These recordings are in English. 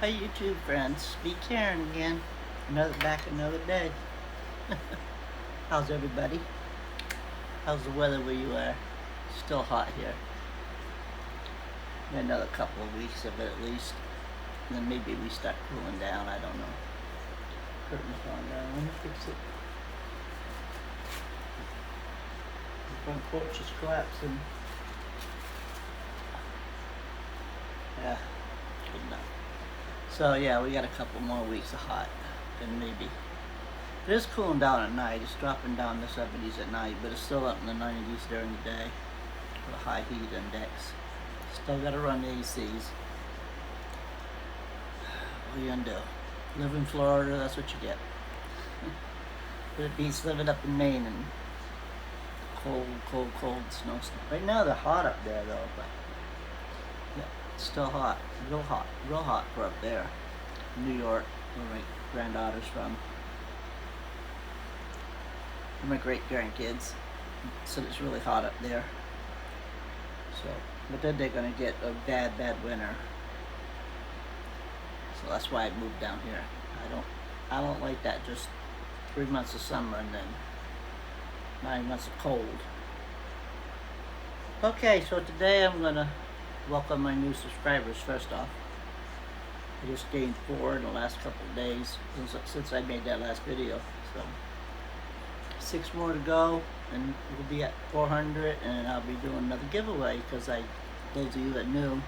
Hi YouTube friends, be Karen again. Another day. How's everybody? How's the weather where you are? Still hot here. Another couple of weeks of it at least. And then maybe we start cooling down, I don't know. Curtain's gone down. Let me fix it. The front porch is collapsing. Yeah, good enough. So yeah, we got a couple more weeks of hot. And maybe it is cooling down at night. It's dropping down to 70s at night, but it's still up in the 90s during the day with a high heat index. Still gotta run the ACs. What are you gonna do? Live in Florida, that's what you get. But it beats living up in Maine and cold snow. Right now they're hot up there though, but yeah, it's still hot. Real hot for up there. New York, where my granddaughter's from. And my great grandkids. So it's really hot up there. So, but then they're gonna get a bad winter. So that's why I moved down here. I don't like that, just 3 months of summer and then 9 months of cold. Okay, so today I'm gonna welcome my new subscribers first off. I just gained 4 in the last couple of days since I made that last video. So 6 more to go and we'll be at 400, and I'll be doing another giveaway because those of you that knew,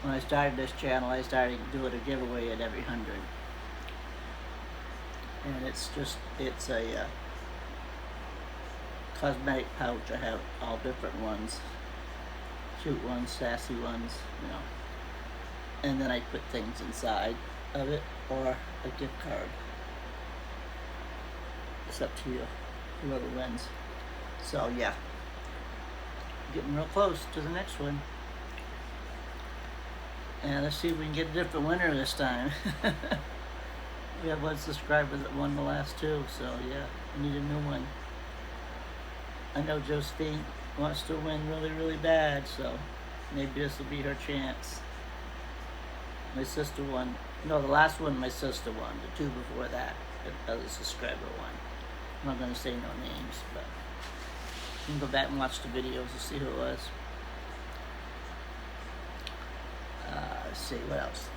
when I started this channel, I started doing a giveaway at every 100. And it's a cosmetic pouch. I have all different ones. Cute ones, sassy ones, you know. And then I put things inside of it, or a gift card. It's up to you, whoever wins. So yeah, getting real close to the next one. And let's see if we can get a different winner this time. We have one subscriber that won the last 2, so yeah, we need a new one. I know Josephine wants to win really bad, so maybe this will be her chance. My sister won. No, the last one my sister won. The 2 before that, the other subscriber won. I'm not going to say no names, but you can go back and watch the videos to see who it was. Let's see, what else?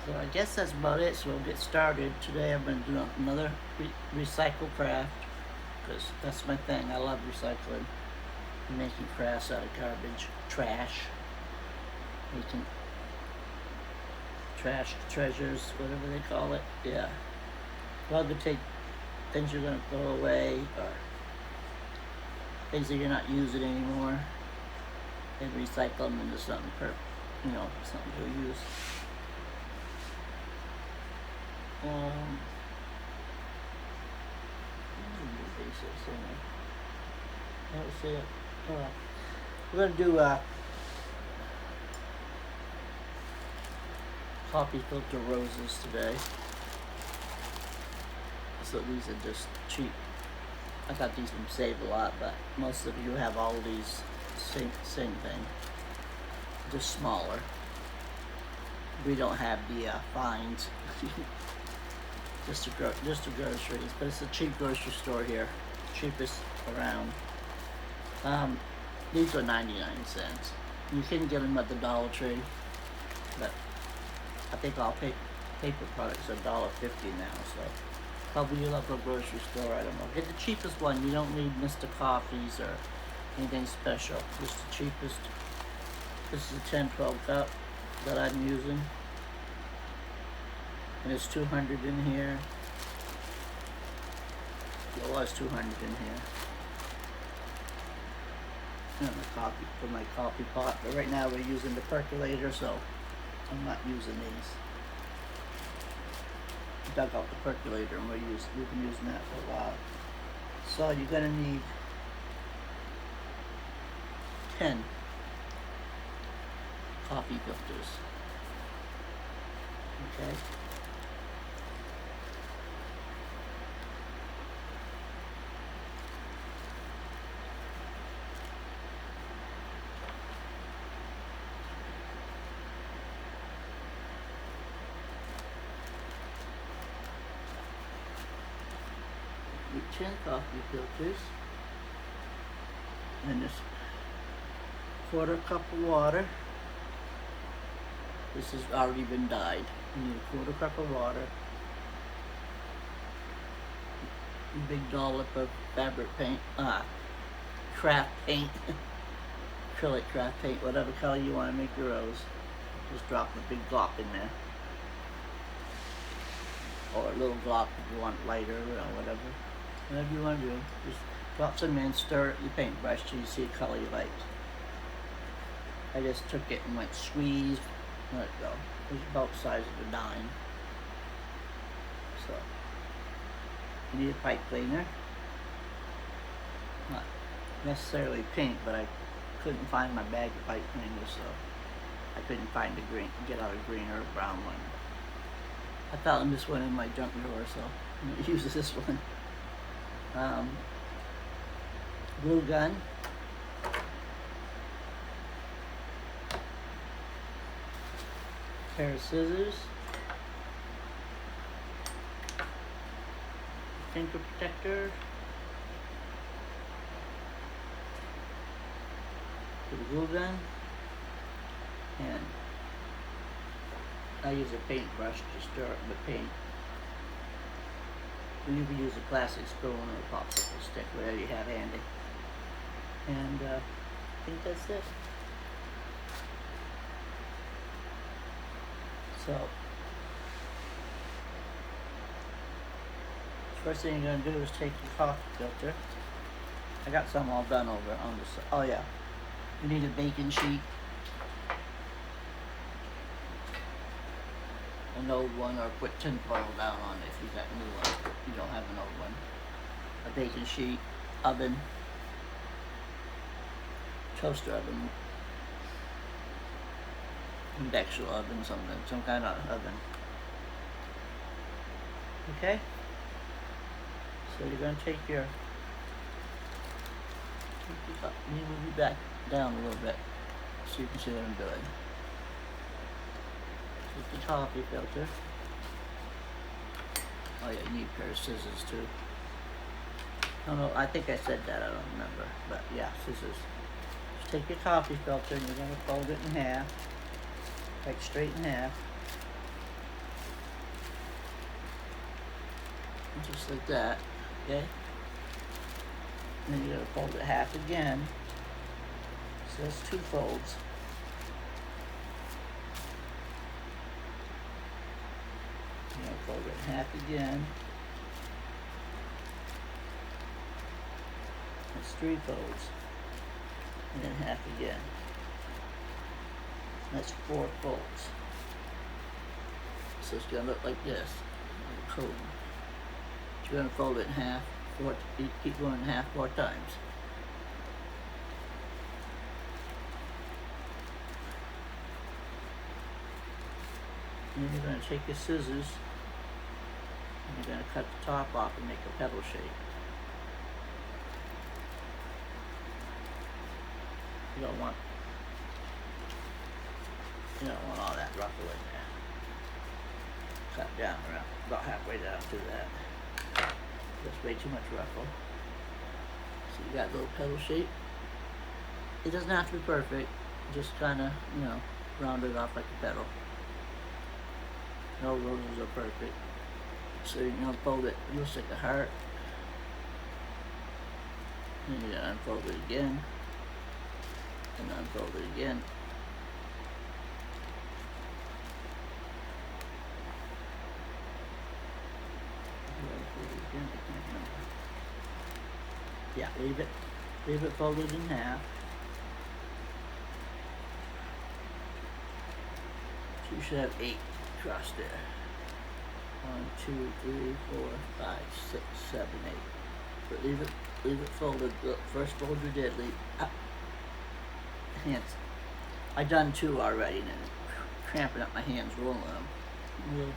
So I guess that's about it, so we'll get started. Today I'm going to do another recycle craft, because that's my thing. I love recycling, making crafts out of garbage, trash, making trash treasures, whatever they call it. Yeah. Well, to take things you're going to throw away, or things that you're not using anymore, and recycle them into something something to use. Let's see it. We're going to do coffee filter roses today. So these are just cheap. I thought these would save a lot, but most of you have all these same thing, just smaller. We don't have the fines. just the groceries, but it's a cheap grocery store here, cheapest around. These are 99 cents. You can get them at the Dollar Tree, but I think all paper products are $1.50 now, so probably your local grocery store, I don't know. Get the cheapest one. You don't need Mr. Coffees or anything special, just the cheapest. This is a 10-12 cup that I'm using, and it's 200 in here. There was 200 in here. And the coffee for my coffee pot, but right now we're using the percolator, so I'm not using these. Dug out the percolator and we've been using that for a while. So you're gonna need 10 coffee filters. Okay. tin coffee filters. And this quarter cup of water. This has already been dyed. You need a quarter cup of water. A big dollop of fabric paint, craft paint, acrylic craft paint, whatever color you want to make your rose. Just drop a big glop in there. Or a little glop if you want lighter or whatever. Whatever you want to do. Just drop some in, stir it with your paintbrush till you see a color you like. I just took it and went squeeze, let it go. It was about the size of a dime. So, you need a pipe cleaner. Not necessarily pink, but I couldn't find my bag of pipe cleaners, so I couldn't find a green, get out a green or a brown one. I found this one in my junk drawer, so I'm going to use this one. Glue gun. Pair of scissors. Finger protector. For the glue gun. And I use a paintbrush to stir up the paint. You can use a plastic spoon or a popsicle stick, whatever you have handy. And I think that's it. So, first thing you're going to do is take your coffee filter. I got some all done over on the side. Oh yeah, you need a baking sheet. An old one, or put tin foil down on it if you got a new one. You don't have an old one. A baking sheet, oven, toaster oven, induction oven, something, some kind of oven. Okay? So you're going to take your, let me move you back down a little bit so you can see what I'm doing. Take the coffee filter. Oh yeah, you need a pair of scissors too. Oh no, I think I said that, I don't remember. But yeah, scissors. Just take your coffee filter and you're going to fold it in half. Like straight in half. And just like that, okay? And then you're going to fold it half again. So that's two folds. You're going to fold it in half again. That's three folds. And then half again. That's four folds. So it's going to look like this. Cool. You're going to fold it in half. Keep going in half 4 times. And then you're going to take your scissors and you're going to cut the top off and make a petal shape. You don't want all that ruffle in there. Cut down around about halfway down to that. That's way too much ruffle. So you got a little petal shape. It doesn't have to be perfect. Just kind of, round it off like a petal. No roses are perfect. So you're going to fold it. It looks like a heart. And you're going to unfold it again. And unfold it again. Yeah, leave it folded in half. So you should have 8 across there. 1, 2, 3, 4, 5, 6, 7, 8. But leave it folded. Look, first fold you did, leave hands. I done 2 already, and cramping up my hands rolling them. Real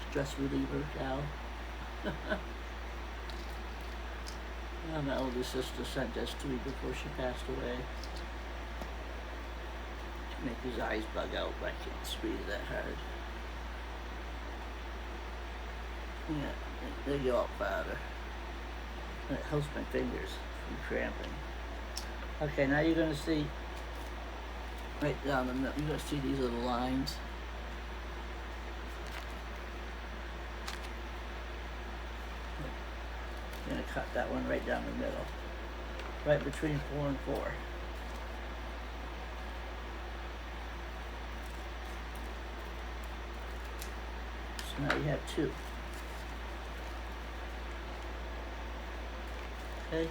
stress reliever, Cal. My older sister sent this to me before she passed away. To make his eyes bug out, but I can't squeeze that hard. Yeah. They go up farther. It helps my fingers from cramping. Okay, now you're gonna see right down the middle. You're gonna see these little lines. I'm gonna cut that one right down the middle, right between 4 and 4. So now you have 2. Okay?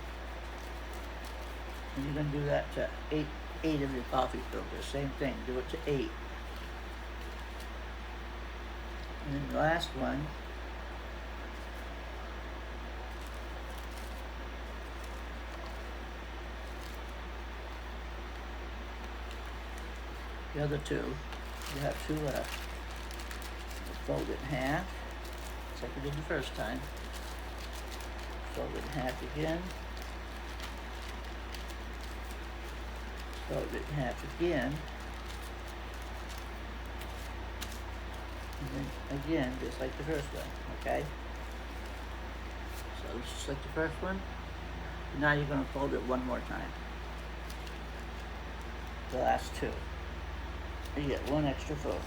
And you're going to do that to eight of your coffee filters. Same thing, do it to 8. And then the last one, the other 2, you have 2 left. Fold it in half, just like we did the first time. Fold it in half again. Fold it in half again. And then again, just like the first one, okay? So just like the first one. Now you're going to fold it one more time. The last 2. You get 1 extra fold.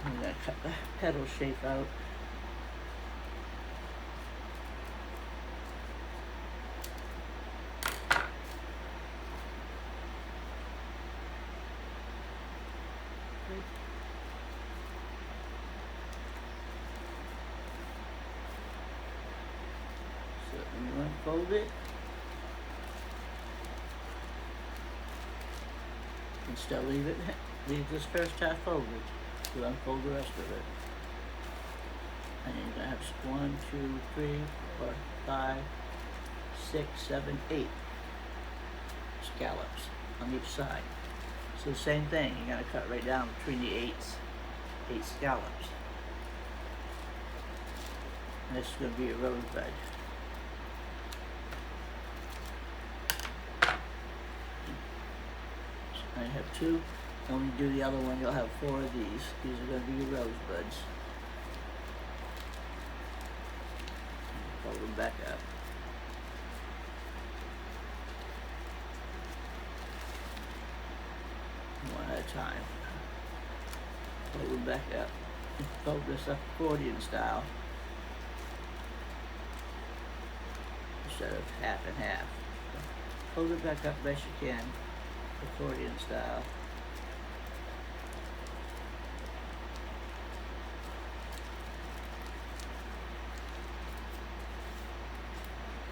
I'm going to cut the petal shape out. So when you unfold it, you can still leave this first half folded. You unfold the rest of it. And then you're going to have 1, 2, 3, 4, 5, 6, 7, 8 scallops on each side. So the same thing, you're going to cut right down between the 8 scallops. And this is going to be a rosebud. So I have 2. And when you do the other one, you'll have 4 of these. These are going to be your rosebuds. Fold them back up. One at a time. Fold them back up. And fold this up accordion style. Instead of half and half. So fold it back up best you can. Accordion style.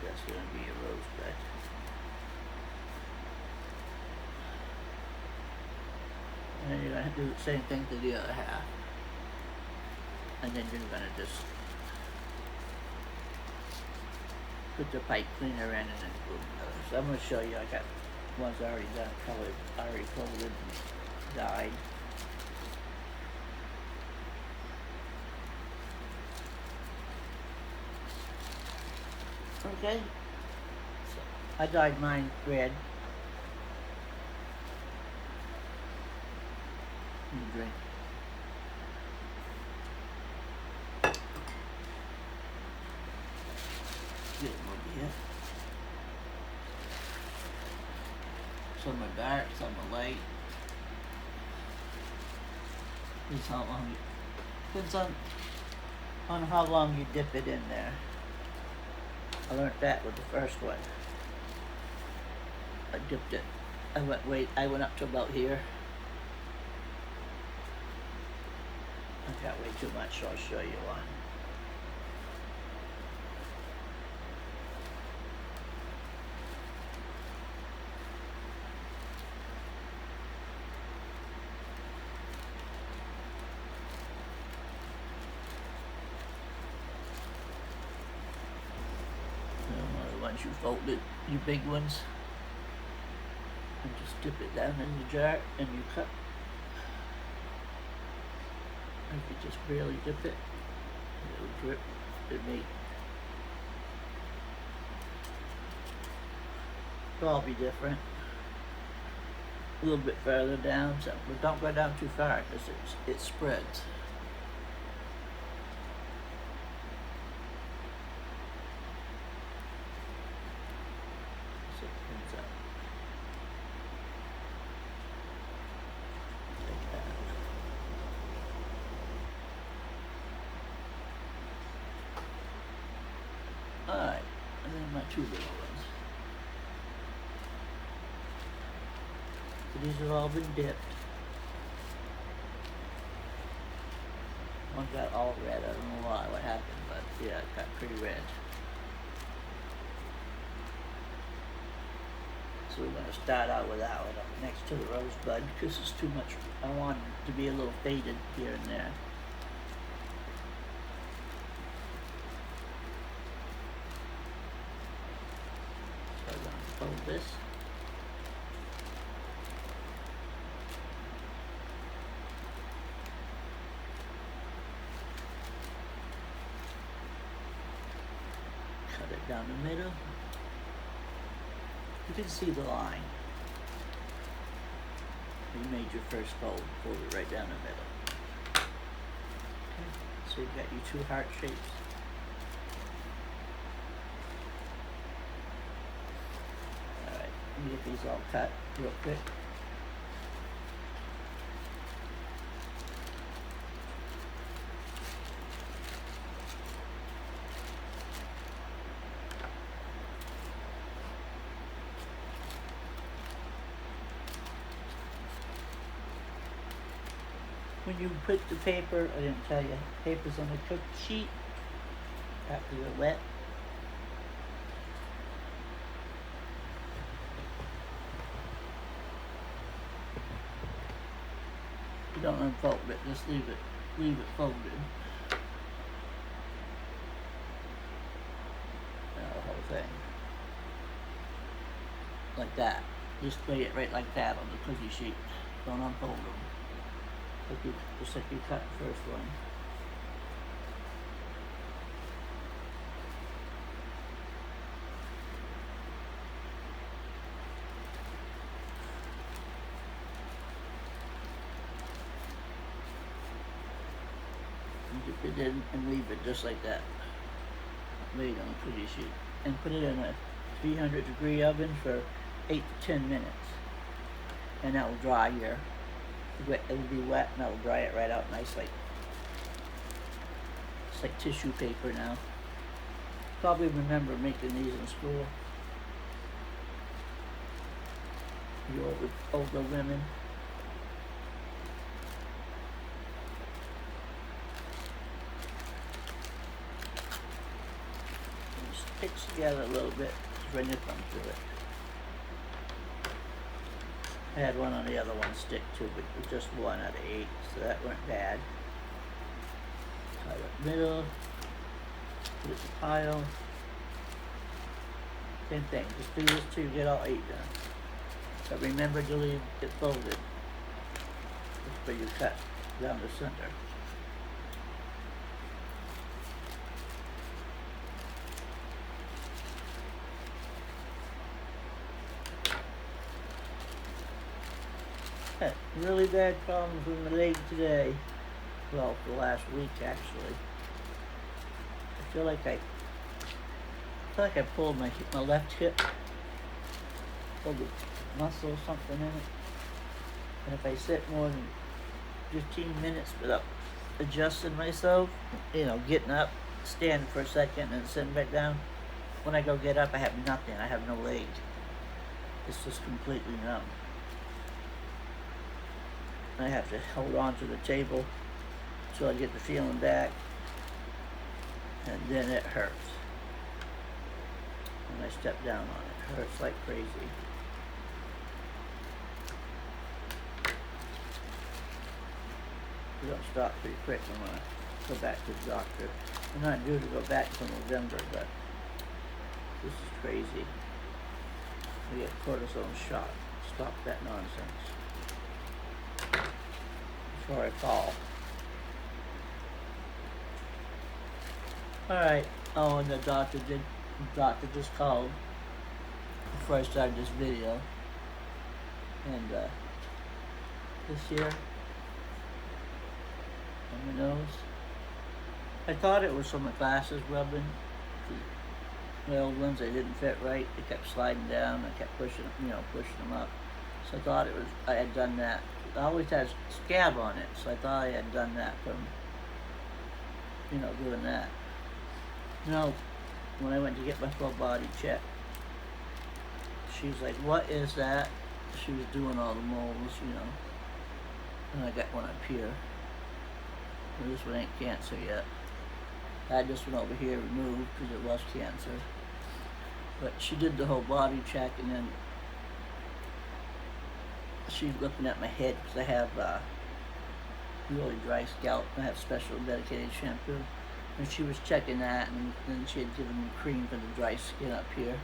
That's going to be a rosebud. And then you're going to do the same thing to the other half. And then you're going to just put the pipe cleaner in and then glue the others. So I'm going to show you, I got ones already done, colored, already folded and dyed. Okay, so I dyed mine red. Drink. Get them over here. Some are dark, some are light. This is how long you, depends on how long you dip it in there. I learned that with the first one. I dipped it. I went up to about here. I got way too much, so I'll show you one. Once you fold it, your big ones, and just dip it down in the jar and you cut. You could just barely dip it, it'll drip. It'll all be different. a little bit further down, so, but don't go down too far because it spreads. So it comes up. Like that. Alright, and then my two little ones. So these have all been dipped. One got all red, I don't know why, what happened, but yeah, it got pretty red. So we're going to start out with that one up next to the rosebud because it's too much. I want it to be a little faded here and there. So I'm going to fold this. Cut it down the middle. You can see the line. You made your first fold, fold it right down the middle. Okay, so you've got your two heart shapes. Alright, let me get these all cut real quick. When you put the paper, I didn't tell you, paper's on the cooked sheet after they're wet. You don't unfold it, just leave it folded. The whole thing. Like that. Just lay it right like that on the cookie sheet. Don't unfold them. Just like you cut the first one. You dip it in and leave it just like that. Lay it on the cookie sheet. And put it in a 300-degree oven for 8 to 10 minutes. And that will dry your it'll be wet and that'll dry it right out nicely. It's like tissue paper now. Probably remember making these in school. You older women. It sticks together a little bit when you come to it. I had one on the other one stick too, but it was just 1 out of 8, so that weren't bad. Cut it middle, put it in a pile. Same thing, just do this till you get all 8 done. But remember to leave it folded. That's where you cut down the center. Had really bad problems with my leg today. Well, for the last week actually. I feel like I pulled my left hip, pulled the muscle or something in it. And if I sit more than 15 minutes without adjusting myself, you know, getting up, standing for a second and sitting back down, when I go get up I have nothing. I have no leg. It's just completely numb. I have to hold on to the table until I get the feeling back, and then it hurts. When I step down on it, it hurts like crazy. You don't stop pretty quick. I'm going to go back to the doctor. I'm not due to go back until November, but this is crazy. We get cortisone shot. Stop that nonsense. Before I fall. Alright. Oh, and the doctor just called before I started this video. And this year on the nose. I thought it was from my glasses rubbing. The old ones, they didn't fit right. They kept sliding down. I kept pushing them up. So I thought I had done that. It always has scab on it, so I thought I had done that from, doing that. No, when I went to get my full body check, she was like, "What is that?" She was doing all the moles, and I got one up here. Well, this one ain't cancer yet. I had this one over here removed because it was cancer. But she did the whole body check, and then she's looking at my head because I have really dry scalp. I have special dedicated shampoo. And she was checking that, and then she had given me cream for the dry skin up here.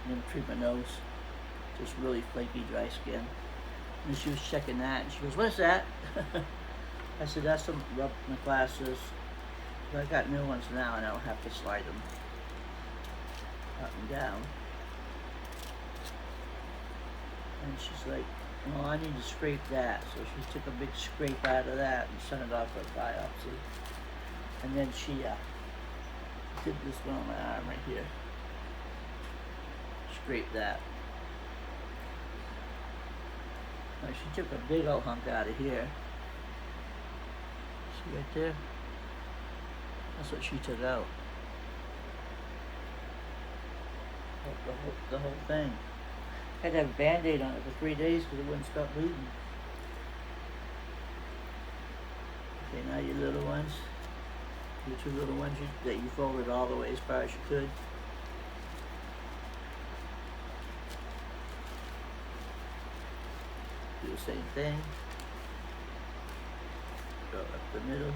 And then treat my nose. Just really flaky dry skin. And she was checking that, and she goes, "What is that?" I said, "That's some rub my glasses. But I got new ones now, and I don't have to slide them up and down." And she's like, "Well, I need to scrape that." So she took a big scrape out of that and sent it off for a biopsy. And then she did this one on my arm right here. Scrape that. Now she took a big old hunk out of here. See right there? That's what she took out. The whole thing. I had to have a Band-Aid on it for 3 days because it wouldn't stop bleeding. Okay, now your little ones. Your two little ones that you folded all the way as far as you could. Do the same thing. Go up the middle.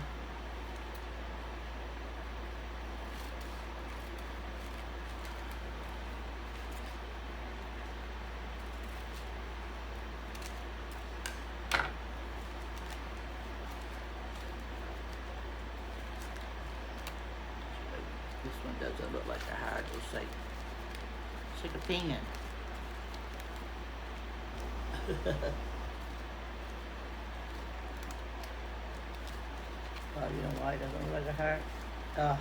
This one doesn't look like a heart. It's like a peanut. Oh, you know why it doesn't look like a heart? Never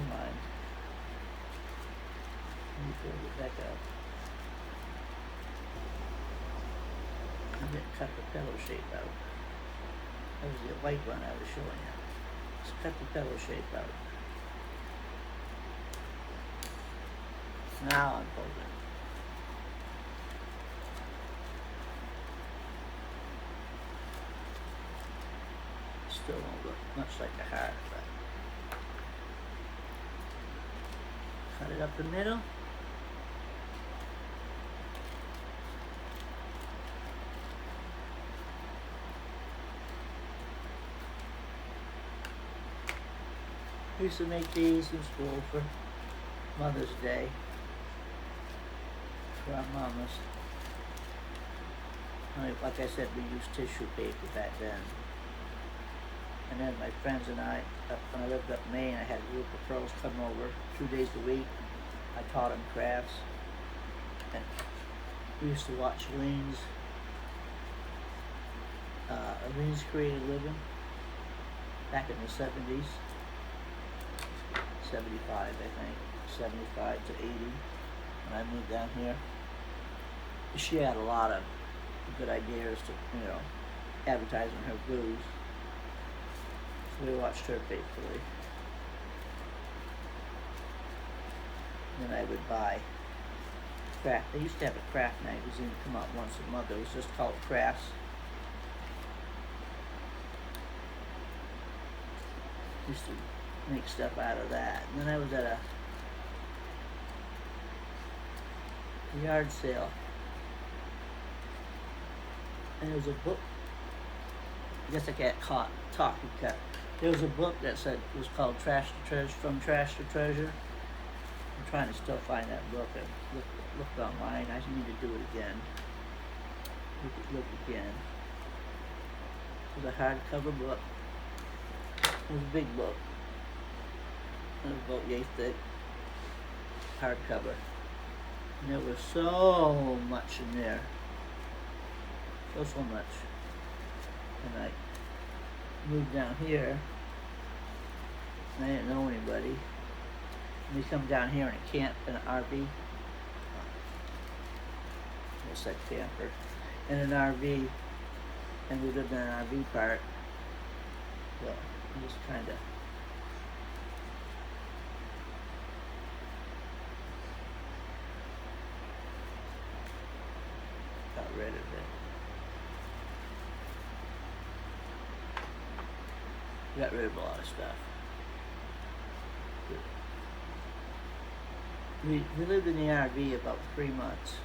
mind. Let me pull it back up. I didn't cut the petal shape out. That was the white one I was showing you. Let's cut the petal shape out. Now I'm folding. Still won't look much like a heart, but cut it up the middle. I used to make these in school for Mother's Day for our mamas. Like I said, we used tissue paper back then. And then my friends and I, when I lived up in Maine, I had a group of girls come over 2 days a week. I taught them crafts. And we used to watch Elaine's Creative Living back in the 70s. 75, I think. 75 to 80 when I moved down here. She had a lot of good ideas to, advertising her blues. We watched her faithfully. Then I would buy craft. They used to have a craft magazine come out once a month. It was just called Crafts. Used to make stuff out of that. And then I was at a yard sale. And there was a book. I guess I can't talk because there was a book that said it was called Trash to Treasure, From Trash to Treasure. I'm trying to still find that book. I looked online. I need to do it again. Look again. It was a hardcover book. It was a big book. It was about yay thick. Hardcover. And there was so much in there. so much. And I moved down here, and I didn't know anybody. And we come down here in a camp, in an RV. What's that camper? In an RV, and we lived in an RV park. So I just kind of got rid of it. Got rid of a lot of stuff. We lived in the RV about 3 months,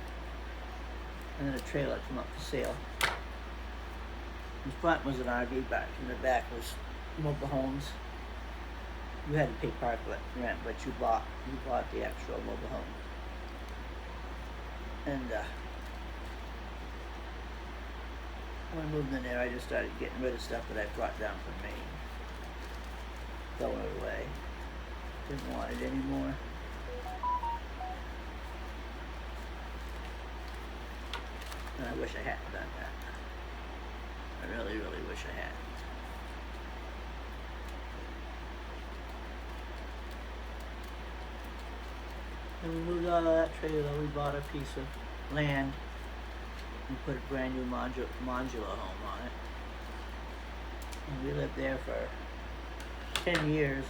and then a trailer came up for sale. The front was an RV park, and the back was mobile homes. You had to pay park rent, but you bought the actual mobile home. And when I moved in there, I just started getting rid of stuff that I brought down from Maine. Throwing it away. Didn't want it anymore. And I wish I hadn't done that. I really, really wish I had. And we moved out of that trailer. We bought a piece of land and put a brand new modular home on it. And we lived there for 10 years.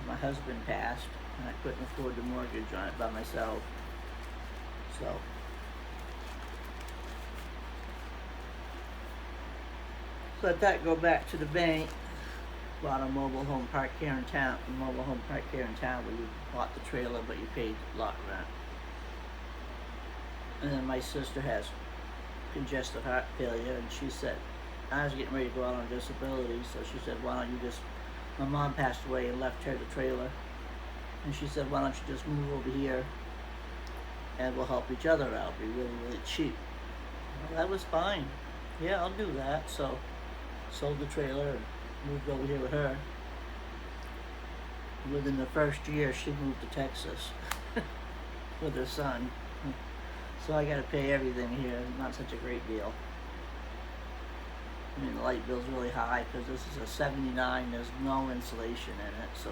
My husband passed, and I couldn't afford the mortgage on it by myself. So let that go back to the bank. Bought a mobile home park here in town. A mobile home park here in town where you bought the trailer, but you paid lot rent. And then my sister has congestive heart failure, and she said, I was getting ready to go out on disability, so she said, why don't you just, my mom passed away and left her the trailer, and she said, why don't you just move over here and we'll help each other out, be really, really cheap. Well, that was fine. Yeah, I'll do that. So sold the trailer and moved over here with her. Within the first year, she moved to Texas with her son. So I got to pay everything here. Not such a great deal. I mean, the light bill's really high because this is a 79. There's no insulation in it, so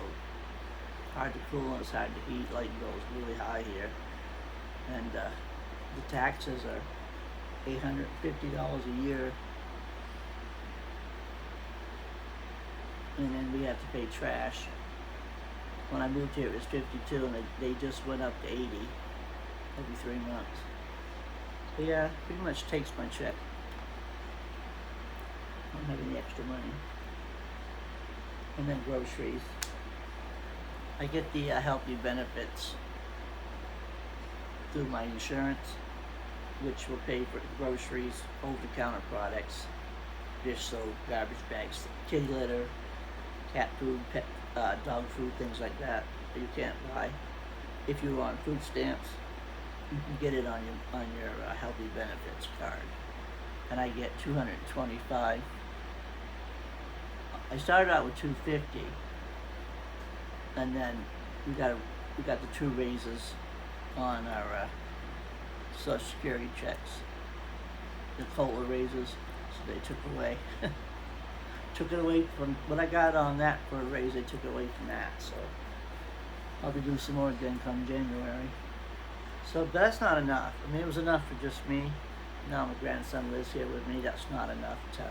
hard to cool and it's hard to heat. Light bill's really high here, and the taxes are $850 a year, and then we have to pay trash. When I moved here, it was 52, and they just went up to 80 every 3 months. So yeah, pretty much takes my check. I don't have any extra money. And then groceries. I get the healthy benefits through my insurance, which will pay for groceries, over-the-counter products, dish soap, garbage bags, kitty litter, cat food, pet, dog food, things like that you can't buy. If you're on food stamps, you can get it on your healthy benefits card, and I get $225. I started out with $250, and then we got the 2 raises on our Social Security checks, the COLA raises, so they took it away from what I got on that for a raise. They took it away from that, so I'll be doing some more again come January. So but that's not enough. I mean, it was enough for just me. Now my grandson lives here with me. That's not enough to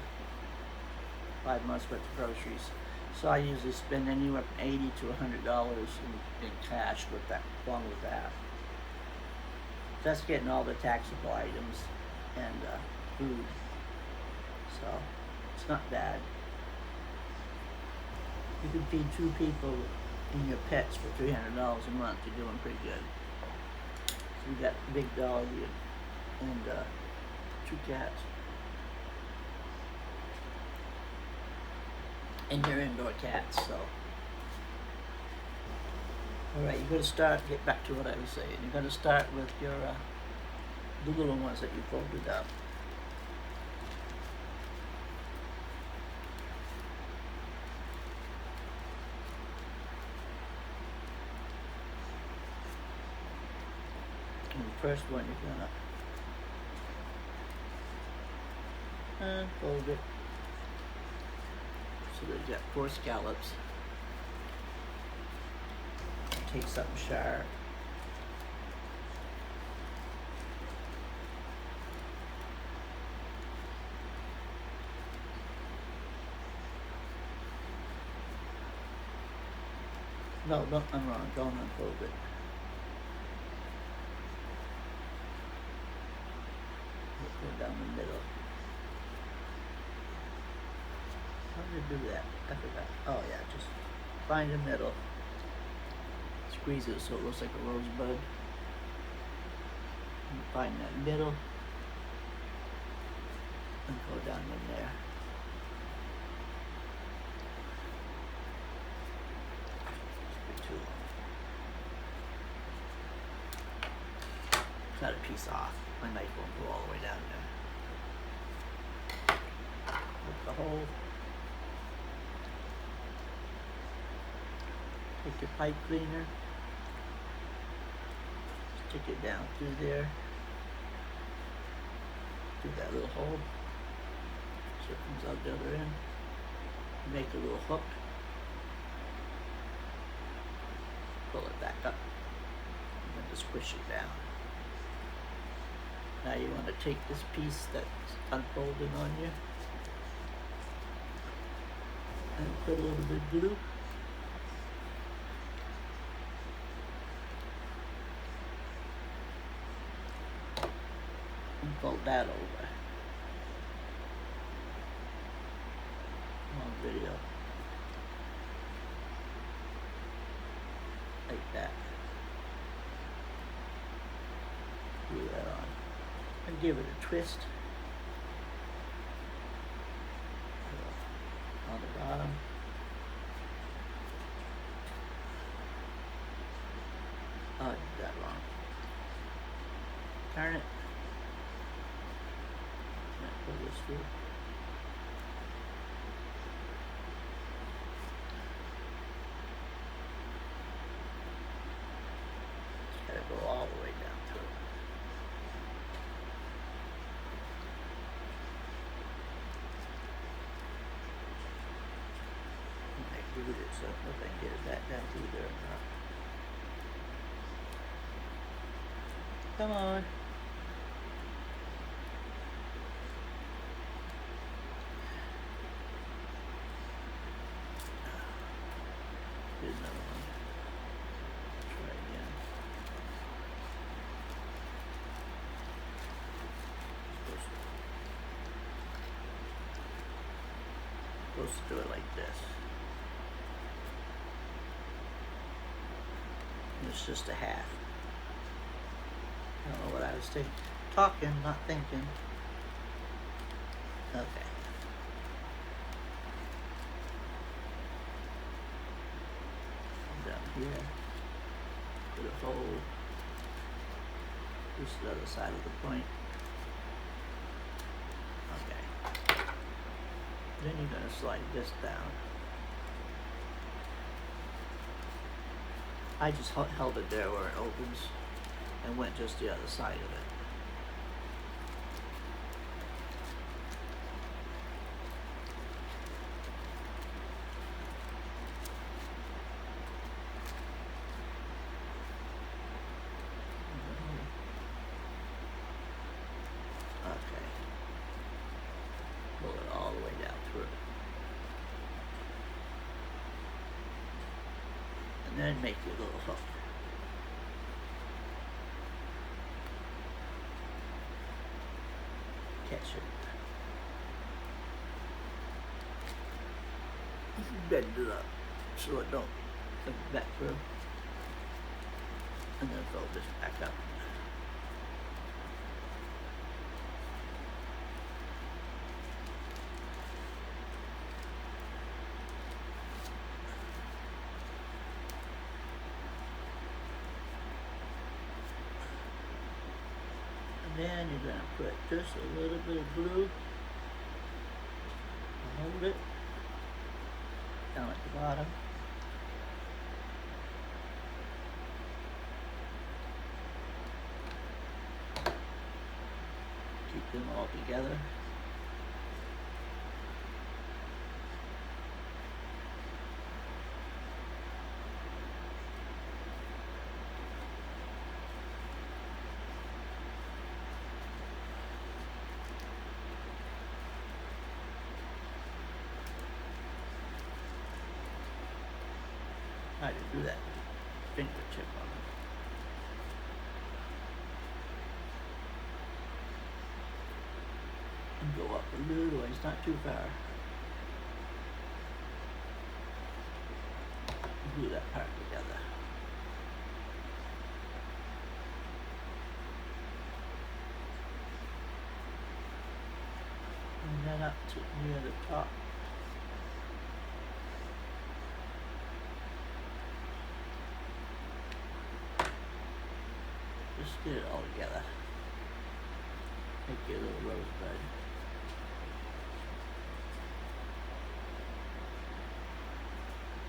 5 months worth of groceries. So I usually spend anywhere from $80 to $100 in cash with that, along with that. That's getting all the taxable items and food. So it's not bad. You can feed 2 people and your pets for $300 a month. You're doing pretty good. So you got a big dog and 2 cats. And they're indoor cats, so. Alright, you're going to start, get back to what I was saying. You're going to start with your, the little ones that you folded up. And the first one you're going to and fold it. So we've got 4 scallops. Take something sharp. No, I'm wrong. Don't unfold it. Go down the middle. How did I do that? I forgot. Oh yeah, just find the middle. Squeeze it so it looks like a rosebud. And find that middle. And go down in there. Too long. Cut a piece off. My knife won't go all the way down there. Put the hole. Take your pipe cleaner. Stick it down through there. Do that little hole. So it comes out the other end. Make a little hook. Pull it back up. And then just push it down. Now you want to take this piece that's unfolding on you and put a little bit of glue. And fold that over. On video. Like that. Glue that on. And give it a twist. On the bottom. Oh, I did that wrong. Turn it. Pull this through. Just gotta go all the way down through. I glued it, so if I can get it back down through there or not. Come on. Here's another one. Try again. Supposed to do it like this. And it's just a half. I don't know what I was thinking. Talking, not thinking. Okay. Down here. Put a hole. This is the other side of the point. Okay. Then you're going to slide this down. I just held it there where it opens and went just the other side of it. Okay. Pull it all the way down through. And then make your little hook. Catch it. Bend it up so it don't come back through. And then fold this back up. And then you're going to put just a little bit of glue. Hold it down at the bottom. Keep them all together. Hard to do that fingertip on it. And go up a little ways, not too far. Glue that part together. And then up to near the top. Just get it all together. Make your little rosebud.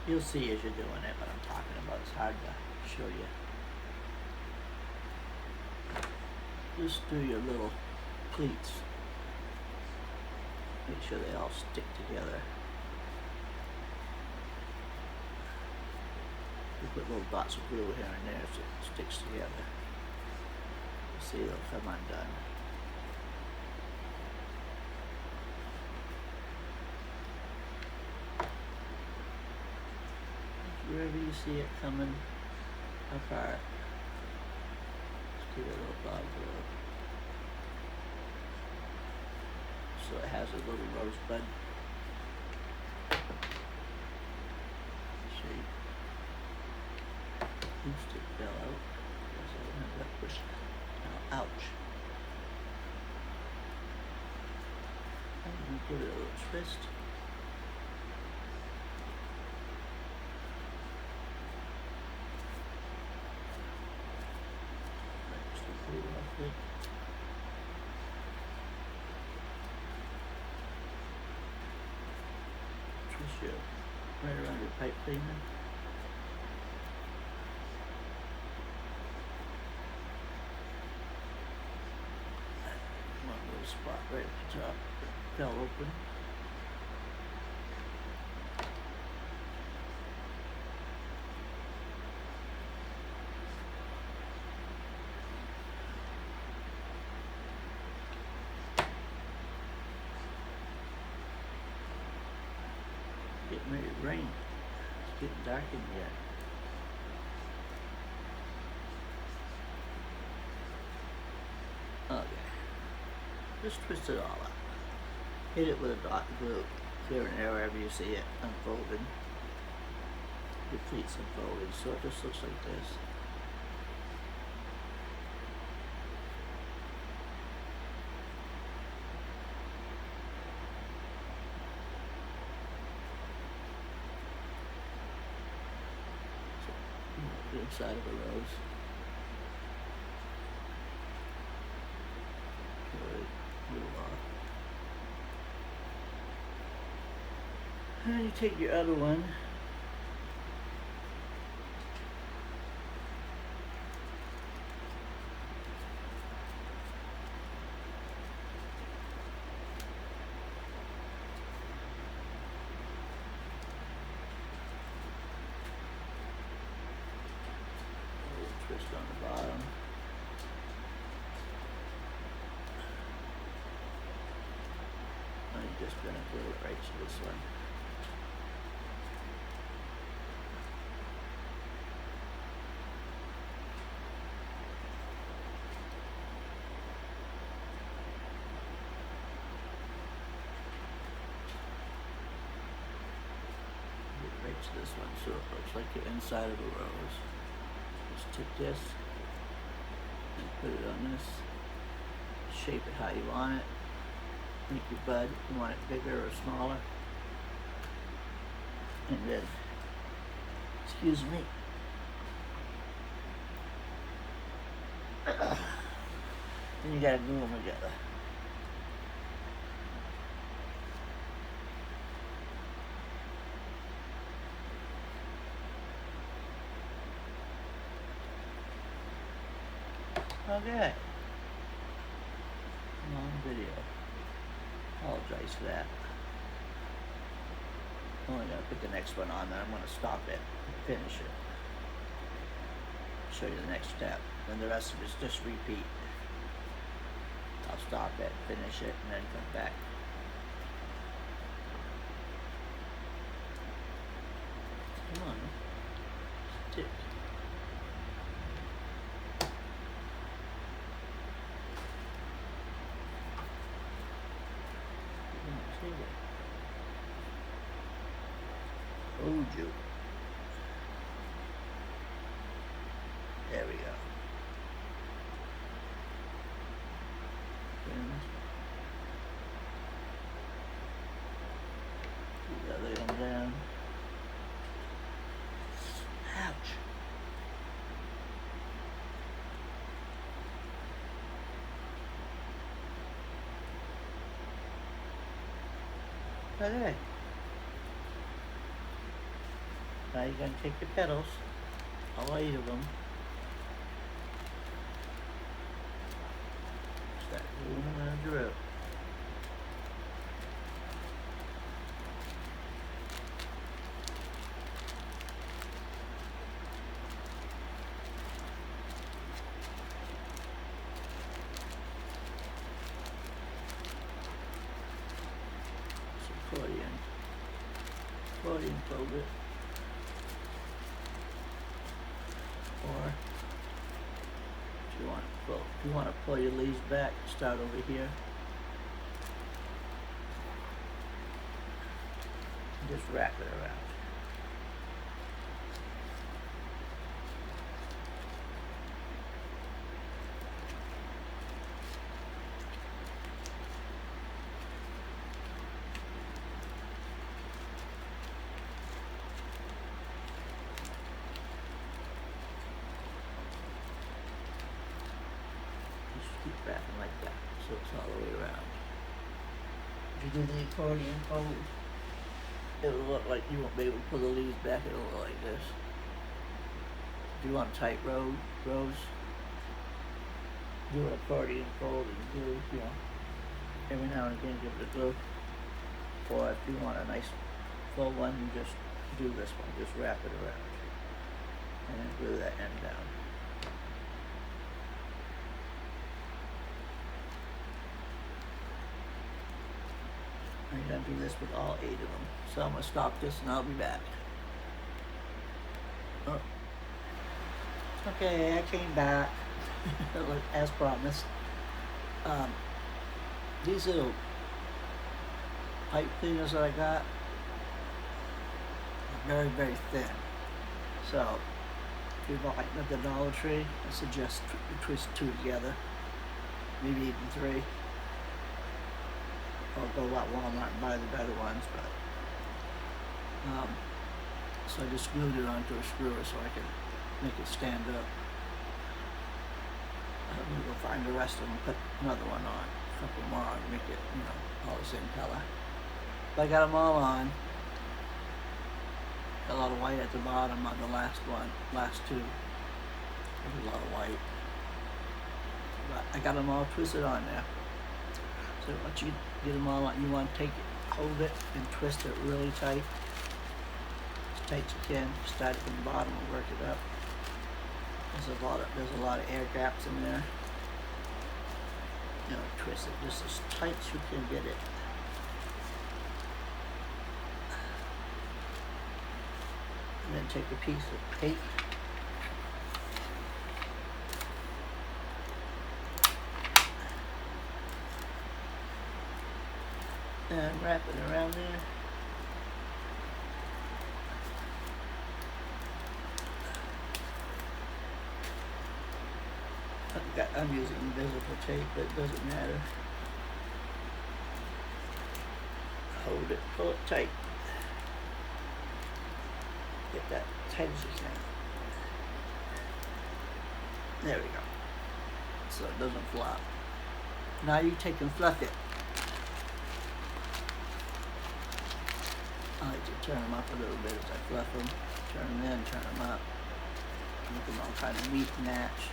You'll see as you're doing it what I'm talking about. It's hard to show you. Just do your little pleats. Make sure they all stick together. You put little dots of glue here and there so it sticks together. You see, they'll come undone. Wherever you see it coming apart, just give it a little dog glue. So it has a little rosebud shape. Oops, it fell out. Guess I don't have that push. Now, ouch. And give it a little twist. Twist you right around your pipe cleaner. One little spot right at the top that fell open. Getting ready to rain. It's getting dark in yet. Okay. Just twist it all up. Hit it with a dot glue here and there wherever you see it unfolded. Your pleats unfolded, so it just looks like this. The inside of a rose. Good. Glue off. And you take your other one. Twist on the bottom. I'm just going to glue it right to this one. Glue it right to this one so it looks like the inside of a rose. Just take this and put it on this. Shape it how you want it. Make your bud. You want it bigger or smaller. And then, excuse me. Then you gotta glue them together. Okay. Long video. Apologize for that. I'm only gonna put the next one on, then I'm gonna stop it and finish it. Show you the next step. Then the rest of it is just repeat. I'll stop it, finish it, and then come back. Come on. you. There we go. The other one down. Ouch. Okay. Now you're going to take the petals, all 8 of them, start gluing them around your rope. Accordion fold it. Or if you want to pull your leaves back, start over here. And just wrap it around. Keep wrapping like that, so it's all the way around. If you do the accordion fold, it'll look like you won't be able to pull the leaves back. It'll look like this. If you want tight rows, do an accordion fold and glue, every now and again give it a glue. Or if you want a nice full one, you just do this one, just wrap it around. And then glue that end down. I'm going to do this with all 8 of them. So I'm going to stop this and I'll be back. Oh. Okay, I came back as promised. These little pipe cleaners that I got are very, very thin. So if you buy at the Dollar Tree, I suggest you twist 2 together, maybe even 3. Or go out Walmart and buy the better ones, but so I just glued it onto a screwer so I could make it stand up. I'm gonna go find the rest of them, put another one on, a couple more on, make it, all the same color. But I got them all on. Got a lot of white at the bottom on the last 2. There's a lot of white. But I got them all twisted on there. So once you get them all on, you want to take it, hold it, and twist it really tight. As tight as you can. Start it from the bottom and work it up. There's a lot of air gaps in there. Twist it just as tight as you can get it. And then take a piece of tape. And wrap it around there. I'm using invisible tape, but it doesn't matter. Hold it, pull it tight. Get that tight as you can. There we go. So it doesn't flop. Now you take and fluff it. I like to turn them up a little bit as I fluff them. Turn them in, turn them up. Make them all kind of neat and match.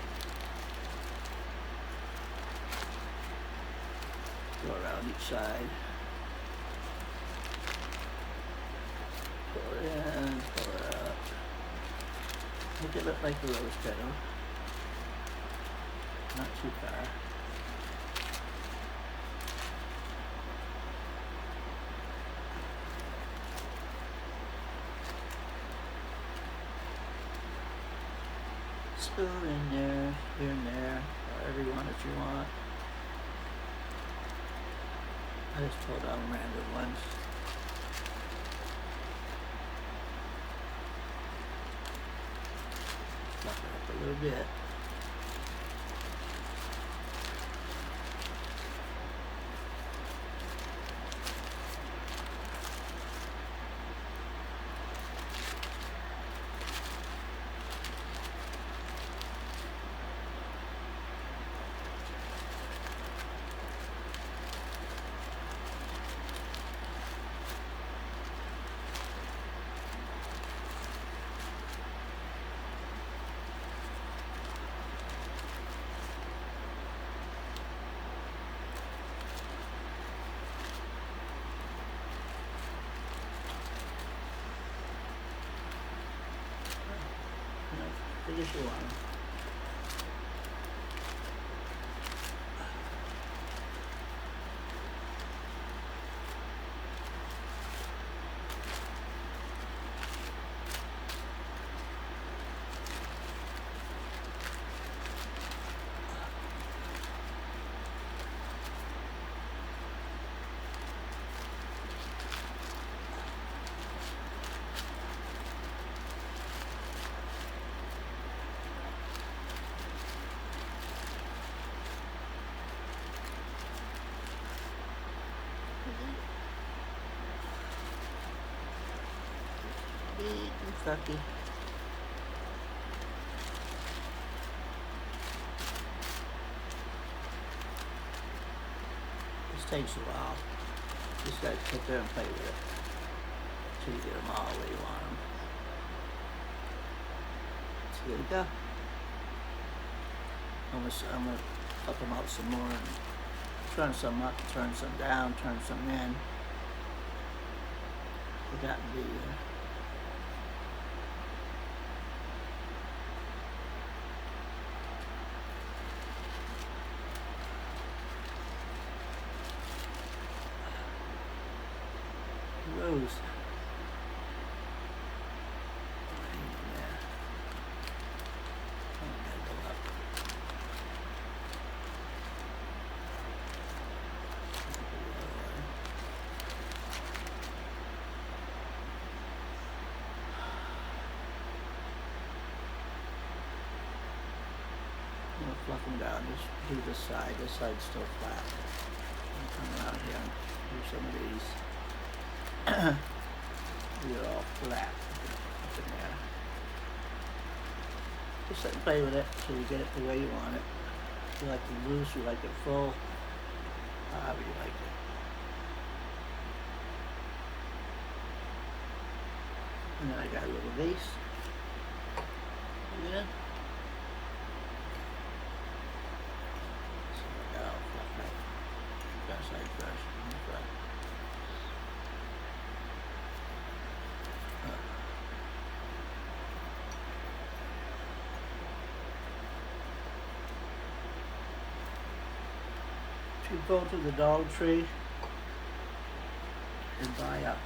Go around each side. Pull it in, pull it up. Make it look like a rose petal. Not too far. Screw in there, here and there, or every one that you want. I just pulled out random ones. little bit. Big as you want 'em. Big and fluffy. This takes a while. Just gotta sit there and play with it till you get them all where you want them. So here we go. I'm gonna cut them out some more and turn some up, turn some down, turn some in. Forgotten the rose. Yeah. Oh, gotta go up. I'm gonna fluff them down. Just do this side. This side's still flat. Come around here and do some of these. They're all flat up in there. Just sit and play with it till you get it the way you want it. You like it loose, you like it full, however you like it. And then I got a little vase. Yeah. So I got all fluffed up. Got side brush in the front. If you go to the Dollar Tree and buy a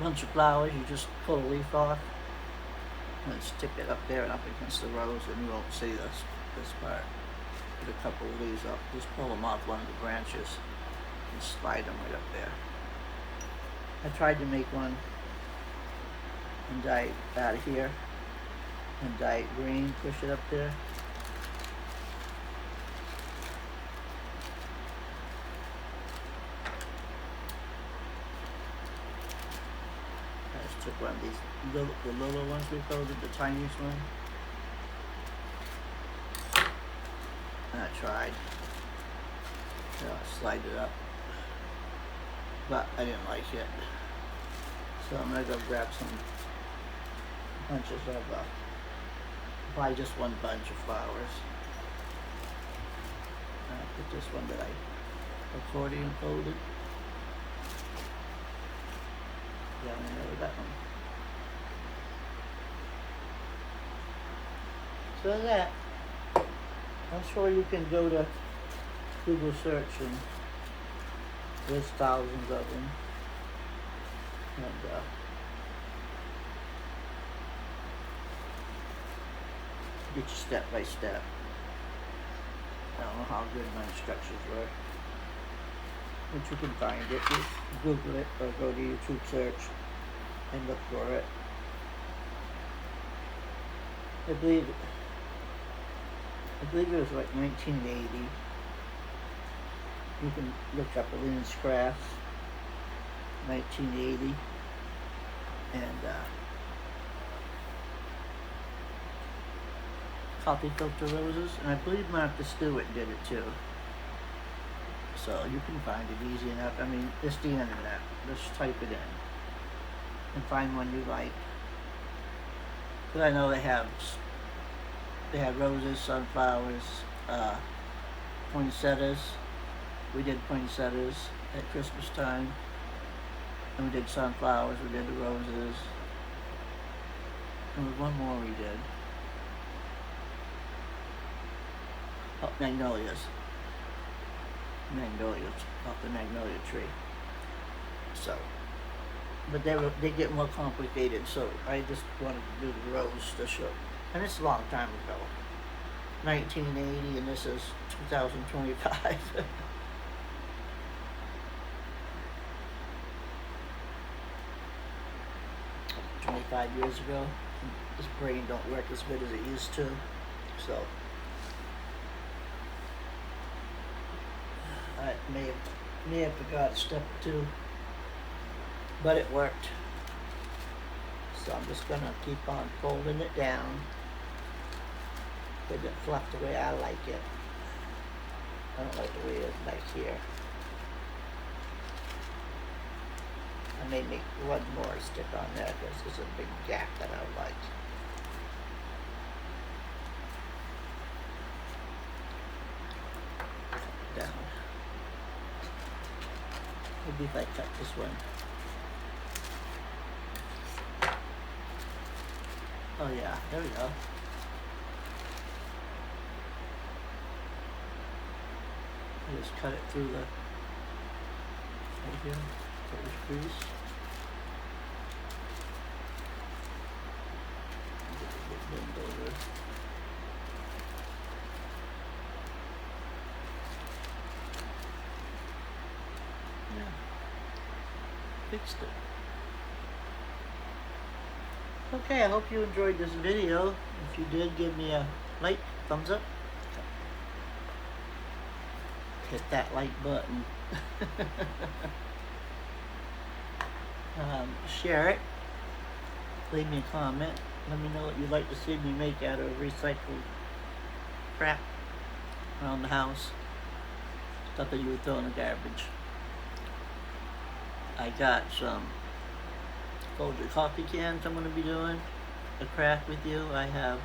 bunch of flowers, you just pull a leaf off and stick it up there and up against the rose, and you won't see this part. Put a couple of leaves up, just pull them off one of the branches and slide them right up there. I tried to make one and dye it out of here and dye it green, push it up there. I just took one of these the little ones we folded, the tiniest one. And I tried. Slide it up. But I didn't like it. So I'm gonna go grab some bunches of, buy just one bunch of flowers. And I'll put this one that I accordion folded. Yeah, I know that one. So that, I'm sure you can go to Google search and there's thousands of them. And get you step by step. I don't know how good my instructions were. But you can find it. Just Google it or go to YouTube search and look for it. I believe it was like 1980. You can look up Lynn's Crafts, 1980, and coffee filter roses, and I believe Martha Stewart did it too. So you can find it easy enough. I mean, it's the internet. Just type it in and find one you like. But I know they have roses, sunflowers, poinsettias. We did poinsettias at Christmas time, and we did sunflowers. We did the roses. And there was one more we did. Oh, magnolias off the magnolia tree. So, but they get more complicated, so I just wanted to do the rose to show. And it's a long time ago, 1980, and this is 2025. 25 years ago. This brain don't work as good as it used to, so I may have forgot a step or two, but it worked. So I'm just gonna keep on folding it down with it fluffed the way I like it. I don't like the way it is back here. I may make one more stick on there because there's a big gap that I like. Down. Maybe if I cut this one. Oh yeah, there we go. I just cut it through the right here, this crease. Bend over. Yeah, fixed it. Okay, I hope you enjoyed this video. If you did, give me a like, thumbs up. Hit that like button. Share it. Leave me a comment. Let me know what you'd like to see me make out of recycled crap around the house. Stuff that you would throw in the garbage. I got some folded coffee cans I'm going to be doing a craft with you. I have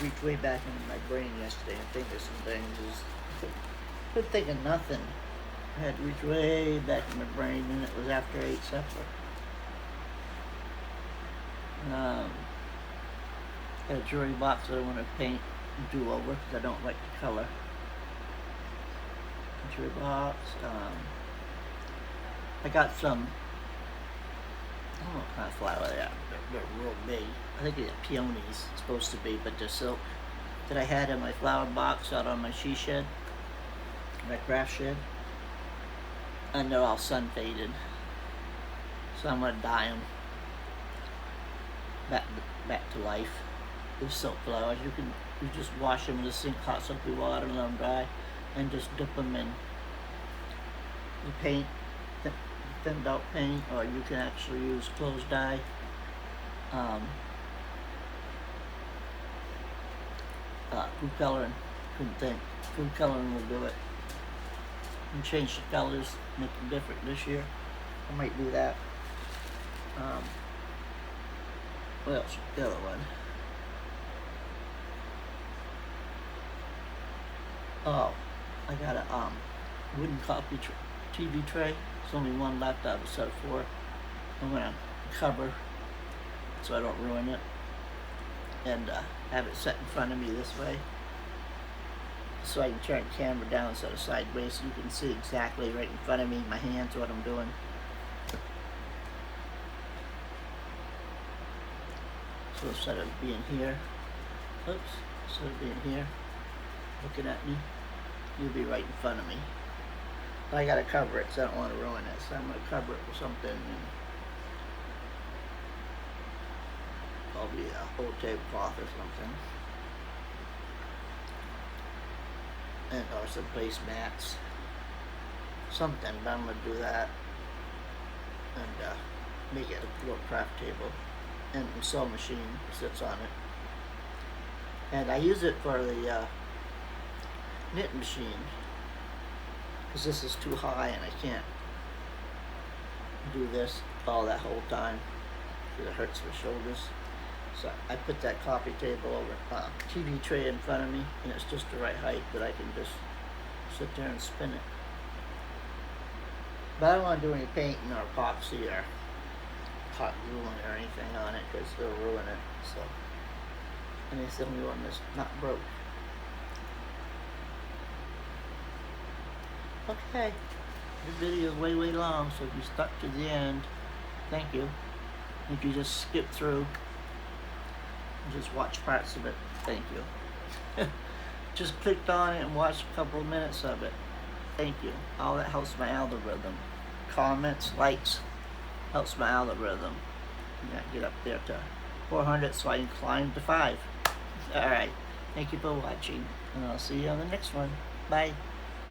reached way back into my brain yesterday and think of some things. Couldn't think of nothing. I had to reach way back in my brain, and it was after I ate supper. Got a jewelry box that I want to paint and do over because I don't like the color. Jewelry box. I got some, I don't know what kind of flower they are. They're real big. I think they're peonies, supposed to be, but they're silk. That I had in my flower box out on my she shed, my craft shed. And they're all sun faded. So I'm gonna dye them back to life. They're silk flowers. You just wash them in the sink, hot soapy water, and let them dry, and just dip them in the paint, thinned out paint, or you can actually use clothes dye. Food coloring, couldn't think. Food coloring will do it. And change the colors, make them different this year. I might do that. What else? The other one. Oh, I got a wooden coffee TV tray. There's only one left out of a set of 4. I'm gonna cover so I don't ruin it, and have it set in front of me this way, so I can turn the camera down instead of sideways, so you can see exactly right in front of me, my hands, what I'm doing. So instead of being here, instead of being here, looking at me, you'll be right in front of me. But I gotta cover it, so I don't want to ruin it, so I'm gonna cover it with something and probably a old tablecloth or something. And or some placemats. Something, but I'm gonna do that. And make it a little craft table. And the sewing machine sits on it. And I use it for the knit machine. Because this is too high and I can't do this all that whole time. Because it hurts my shoulders. So I put that coffee table over TV tray in front of me, and it's just the right height that I can just sit there and spin it. But I don't want to do any painting or epoxy or hot gluing or anything on it because it'll ruin it. So, and it's the only one that's not broke. Okay, the video is way long, so if you stuck to the end, thank you. If you just skip through and just watch parts of it, thank you. Just clicked on it and watched a couple of minutes of it, thank you. All that helps my algorithm. Comments, likes, helps my algorithm. Yeah, get up there to 400 so I can climb to 5. Alright, thank you for watching, and I'll see you on the next one. Bye.